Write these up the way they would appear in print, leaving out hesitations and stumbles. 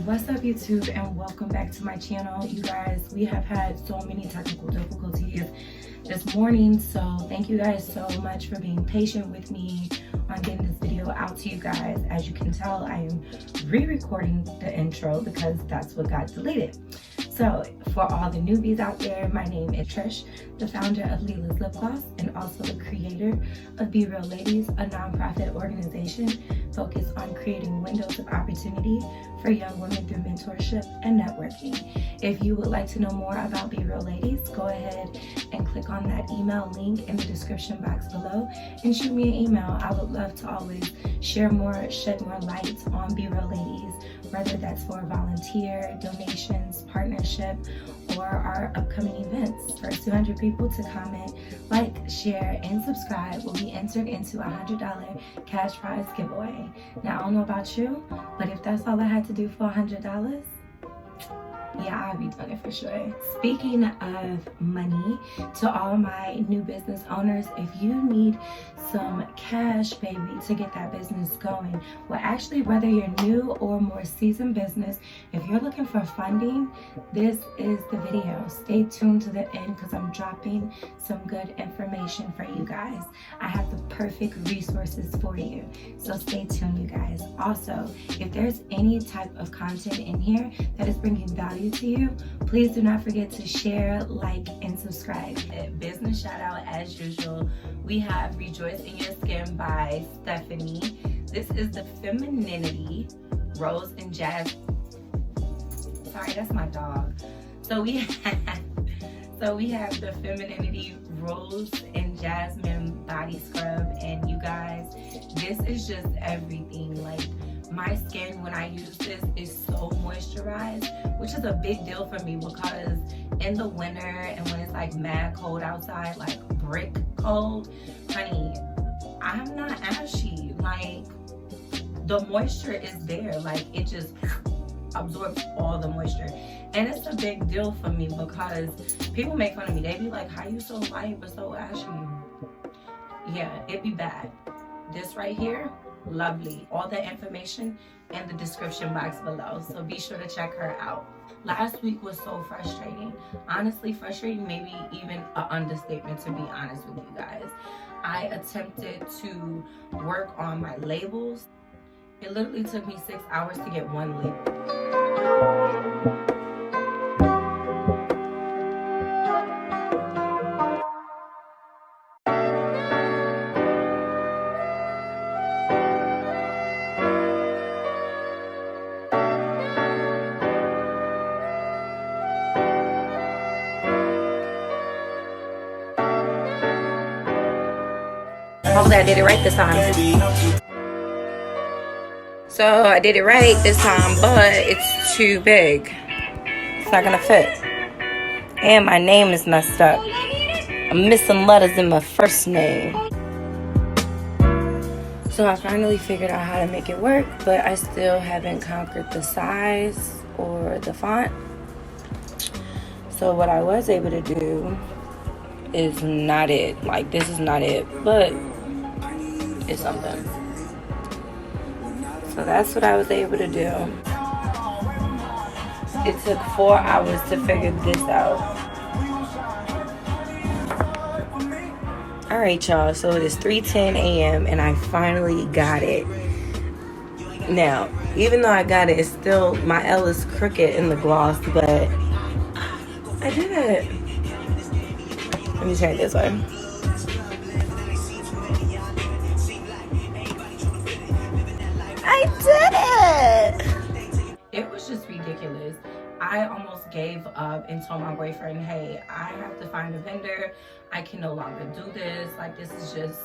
What's up, YouTube, and welcome back to my channel. You guys, we have had so many technical difficulties this morning, so thank you guys so much for being patient with me on getting this video out to you guys. As you can tell, I am re-recording the intro because that's what got deleted. So for all the newbies out there, my name is Trish, the founder of Lela's Lip Gloss and also the creator of Be Real Ladies, a nonprofit organization focused on creating windows of opportunity for young women through mentorship and networking. If you would like to know more about Be Real Ladies, go ahead and click on that email link in the description box below and shoot me an email. I would love to always shed more light on Be Real Ladies, whether that's for volunteer, donations, partnership, or our upcoming events. First 200 people to comment, like, share, and subscribe will be entered into a $100 cash prize giveaway. Now, I don't know about you, but if that's all I had to do for $100, yeah, I'll be doing it for sure. Speaking of money, to all my new business owners, if you need some cash, baby, to get that business going, well, actually, whether you're new or more seasoned business, if you're looking for funding, this is the video. Stay tuned to the end because I'm dropping some good information for you guys. I have the perfect resources for you, so stay tuned, you guys. Also, if there's any type of content in here that is bringing value to you, please do not forget to share, like, and subscribe. Business shout out as usual, we have Rejoice in Your Skin by Stephanie. This is the Femininity Rose and Jazz. Sorry, that's my dog. So we have the Femininity Rose and Jasmine body scrub, and you guys, this is just everything. Like, my skin when I use this is so moisturized, which is a big deal for me because in the winter and when it's like mad cold outside, like brick cold, honey, I'm not ashy. Like, the moisture is there. Like, it just absorbs all the moisture. And it's a big deal for me because people make fun of me. They be like, how you so light but so ashy? Yeah, it'd be bad. This right here, lovely. All the information in the description box below, so be sure to check her out. Last week was so frustrating. Honestly, frustrating, maybe even an understatement, to be honest with you guys. I attempted to work on my labels. It literally took me 6 hours to get one label. Hopefully I did it right this time. So I did it right this time, but it's too big. It's not gonna fit. And my name is messed up. I'm missing letters in my first name. So I finally figured out how to make it work, but I still haven't conquered the size or the font. So what I was able to do is not it. Like, this is not it, but it's something. So that's what I was able to do. It took 4 hours to figure this out. Alright, y'all, so it is 3:10 a.m. and I finally got it. Now, even though I got it, it's still, my L is crooked in the gloss, but I did it. Let me turn it this way. I did it! It was just ridiculous. I almost gave up and told my boyfriend, hey, I have to find a vendor. I can no longer do this. Like, this is just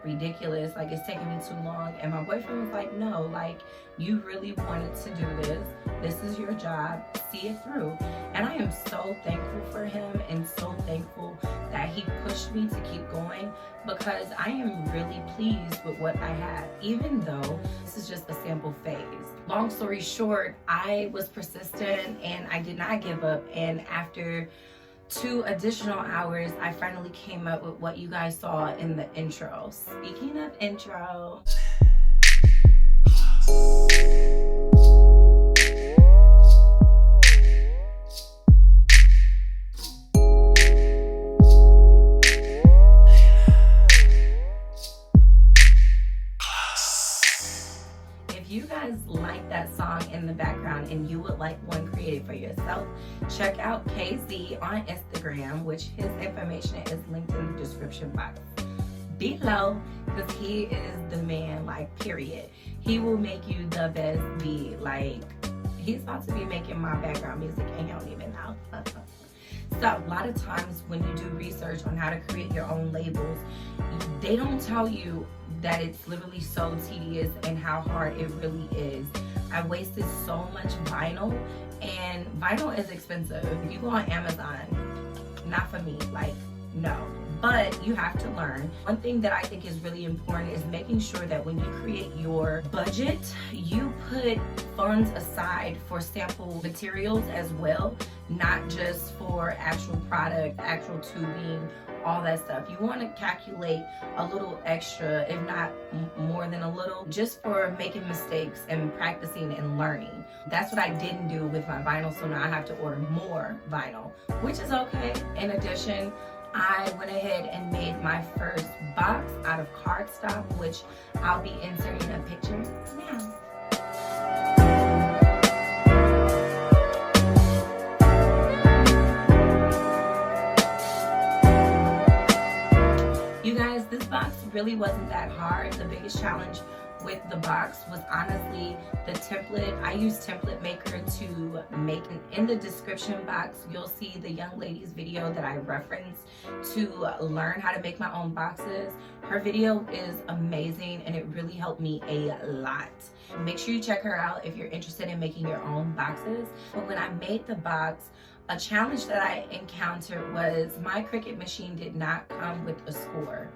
ridiculous. Like, it's taking me too long. And my boyfriend was like, no, like, you really wanted to do this. This is your job. See it through. And I am so thankful for him and so thankful that he pushed me to keep going, because I am really pleased with what I have, even though this is just a sample phase. Long story short, I was persistent and I did not give up. And after 2 additional hours, I finally came up with what you guys saw in the intro. Speaking of intro, you guys like that song in the background and you would like one created for yourself, check out KZ on Instagram, which his information is linked in the description box below, because he is the man, like, period. He will make you the best beat. Like, he's about to be making my background music and you don't even know. So a lot of times when you do research on how to create your own labels, they don't tell you that it's literally so tedious and how hard it really is. I wasted so much vinyl, and vinyl is expensive. If you go on Amazon, not for me, like, no. But you have to learn. One thing that I think is really important is making sure that when you create your budget, you put funds aside for sample materials as well, not just for actual product, actual tubing, all that stuff. You want to calculate a little extra, if not more than a little, just for making mistakes and practicing and learning. That's what I didn't do with my vinyl, so now I have to order more vinyl, which is okay. In addition, I went ahead and made my first box out of cardstock, which I'll be inserting a picture now. You guys, this box really wasn't that hard. The biggest challenge with the box was honestly the template. I use Template Maker to make it. In the description box, you'll see the young lady's video that I referenced to learn how to make my own boxes. Her video is amazing and it really helped me a lot. Make sure you check her out if you're interested in making your own boxes. But when I made the box, a challenge that I encountered was my Cricut machine did not come with a score.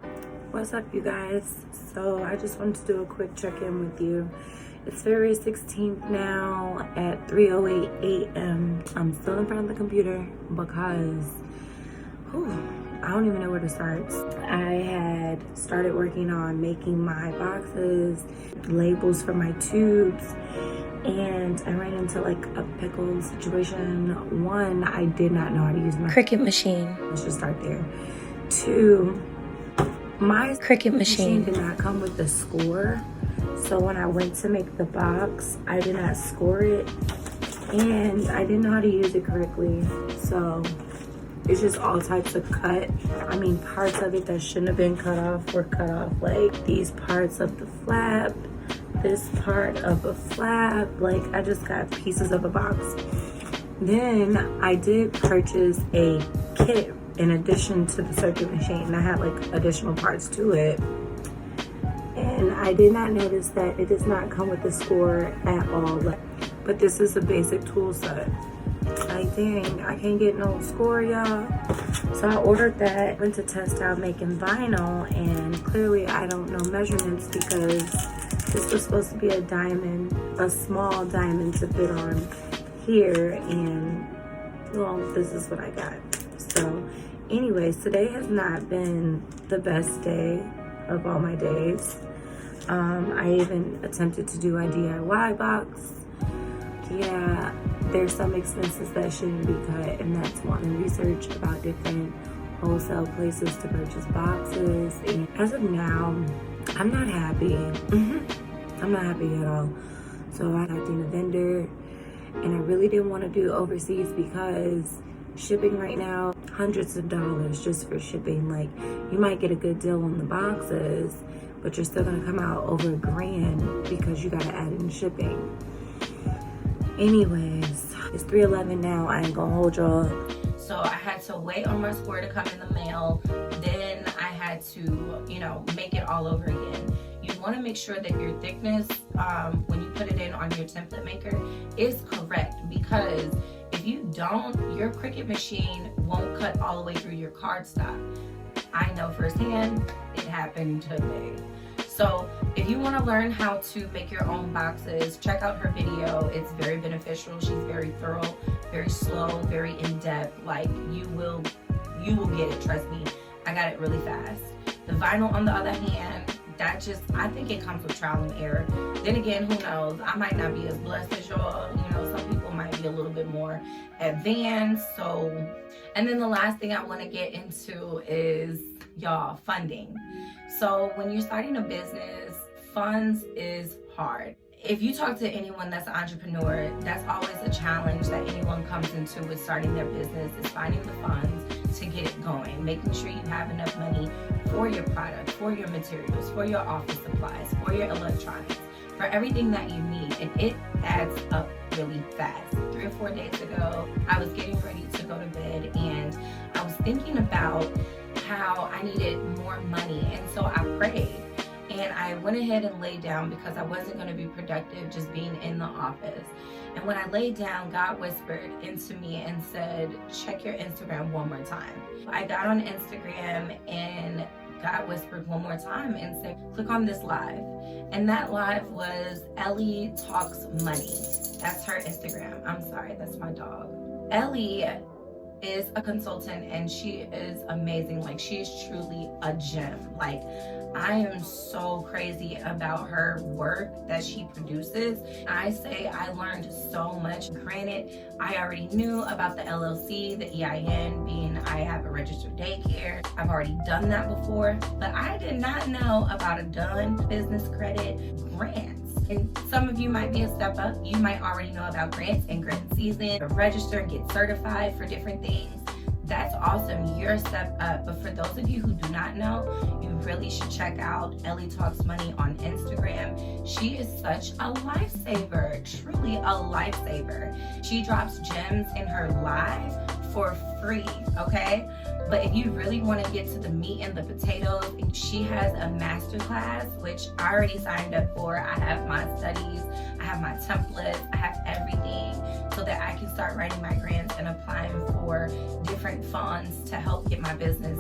What's up, you guys? So I just wanted to do a quick check-in with you. It's February 16th now at 3:08 a.m. I'm still in front of the computer because I don't even know where to start. I had started working on making my boxes, labels for my tubes, and I ran into like a pickle situation. One, I did not know how to use my Cricut machine. Let's just start there. Two, my Cricut machine did not come with the score. So when I went to make the box, I did not score it and I didn't know how to use it correctly. So it's just all types of parts of it that shouldn't have been cut off were cut off. Like these parts of the flap, this part of a flap, like I just got pieces of a box. Then I did purchase a kit in addition to the circuit machine. I had like additional parts to it. And I did not notice that it does not come with a score at all. But this is a basic tool set. Like dang, I can't get no score, y'all. So I ordered that, went to test out making vinyl, and clearly I don't know measurements because this was supposed to be a diamond, a small diamond to fit on here, and well, this is what I got. So anyways, today has not been the best day of all my days. I even attempted to do a DIY box. Yeah, there's some expenses that shouldn't be cut, and that's wanting research about different wholesale places to purchase boxes. And as of now, I'm not happy. I'm not happy at all. So I got a vendor, and I really didn't want to do overseas because shipping right now, hundreds of dollars just for shipping. Like, you might get a good deal on the boxes, but you're still gonna come out over $1,000 because you gotta add in shipping. Anyways, it's 3:11 now. I ain't gonna hold y'all. So I had to wait on my score to come in the mail. Then I had to, make it all over again. You want to make sure that your thickness, when you put it in on your template maker, is correct, because if you don't, your Cricut machine won't cut all the way through your cardstock. I know firsthand, it happened to me. So if you want to learn how to make your own boxes, check out her video. It's very beneficial. She's very thorough, very slow, very in-depth. Like, you will get it, trust me. I got it really fast. The vinyl, on the other hand, I think it comes with trial and error. Then again, who knows? I might not be as blessed as y'all. Some people might be a little bit more advanced. And then the last thing I want to get into is, y'all, funding. So when you're starting a business, funds is hard. if you talk to anyone that's an entrepreneur, that's always a challenge that anyone comes into with starting their business, is finding the funds to get it going, making sure you have enough money for your product, for your materials, for your office supplies, for your electronics, for everything that you need. And it adds up really fast. 3 or 4 days ago, I was getting ready to go to bed and I was thinking about how I needed more money. And so I prayed. And I went ahead and laid down because I wasn't going to be productive just being in the office. And when I laid down, God whispered into me and said, check your Instagram one more time. I got on Instagram and God whispered one more time and said, click on this live. And that live was Ellie Talks Money. That's her Instagram. I'm sorry, that's my dog. Ellie is a consultant and she is amazing. Like, she is truly a gem. Like, I am so crazy about her work that she produces. I say I learned so much. Granted, I already knew about the LLC, the EIN, being I have a registered daycare. I've already done that before, but I did not know about a done business credit grants. And some of you might be a step up. You might already know about grants and grant season, register and get certified for different things. That's awesome. You're a step up. But for those of you who do not know, you really should check out Ellie Talks Money on Instagram. She is such a lifesaver, truly a lifesaver. She drops gems in her live for free, okay? But if you really want to get to the meat and the potatoes, she has a masterclass, which I already signed up for. I have my studies, I have my templates, I have everything so that I can start writing my grants and applying for different funds to help get my business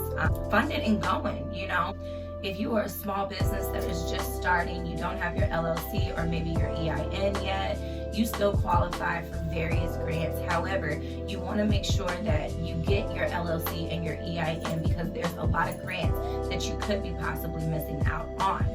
funded and going, you know? If you are a small business that is just starting, you don't have your LLC or maybe your EIN yet, you still qualify for various grants. However, you want to make sure that you get your LLC and your EIN because there's a lot of grants that you could be possibly missing out on.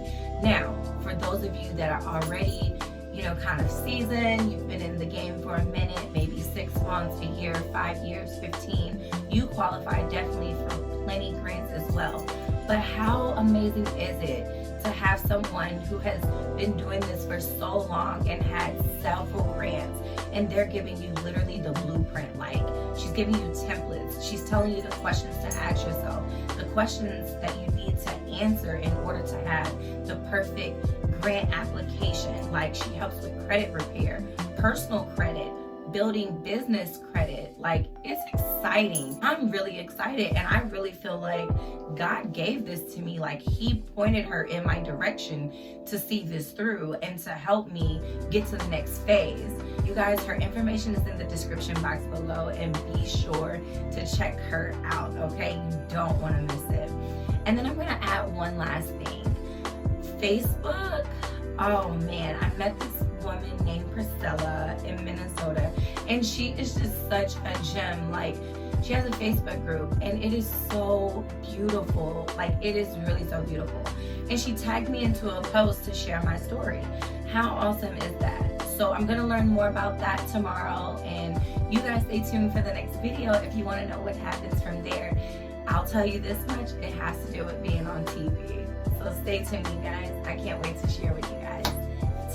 Now, for those of you that are already, you know, kind of seasoned, you've been in the game for a minute, maybe 6 months, a year, 5 years, 15, you qualify definitely for plenty grants as well. But how amazing is it to have someone who has been doing this for so long and had several grants, and they're giving you literally the blueprint. Like, she's giving you templates. She's telling you the questions to ask yourself, the questions that you need to answer in order to have the perfect grant application. Like, she helps with credit repair, personal credit, building business credit. Like, it's exciting. I'm really excited, and I really feel like God gave this to me. Like, he pointed her in my direction to see this through and to help me get to the next phase. You guys, her information is in the description box below, and be sure to check her out, okay? You don't want to miss it. And then I'm going to add one last thing. Facebook. Oh man, I met this woman named Priscilla in Minnesota, and she is just such a gem. Like, she has a Facebook group and it is so beautiful. Like, it is really so beautiful. And she tagged me into a post to share my story. How awesome is that? So I'm gonna learn more about that tomorrow, and you guys stay tuned for the next video if you want to know what happens from there. I'll tell you this much, it has to do with being on TV. So stay tuned, you guys. I can't wait to share with you guys.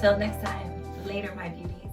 Till next time, later, my beauties.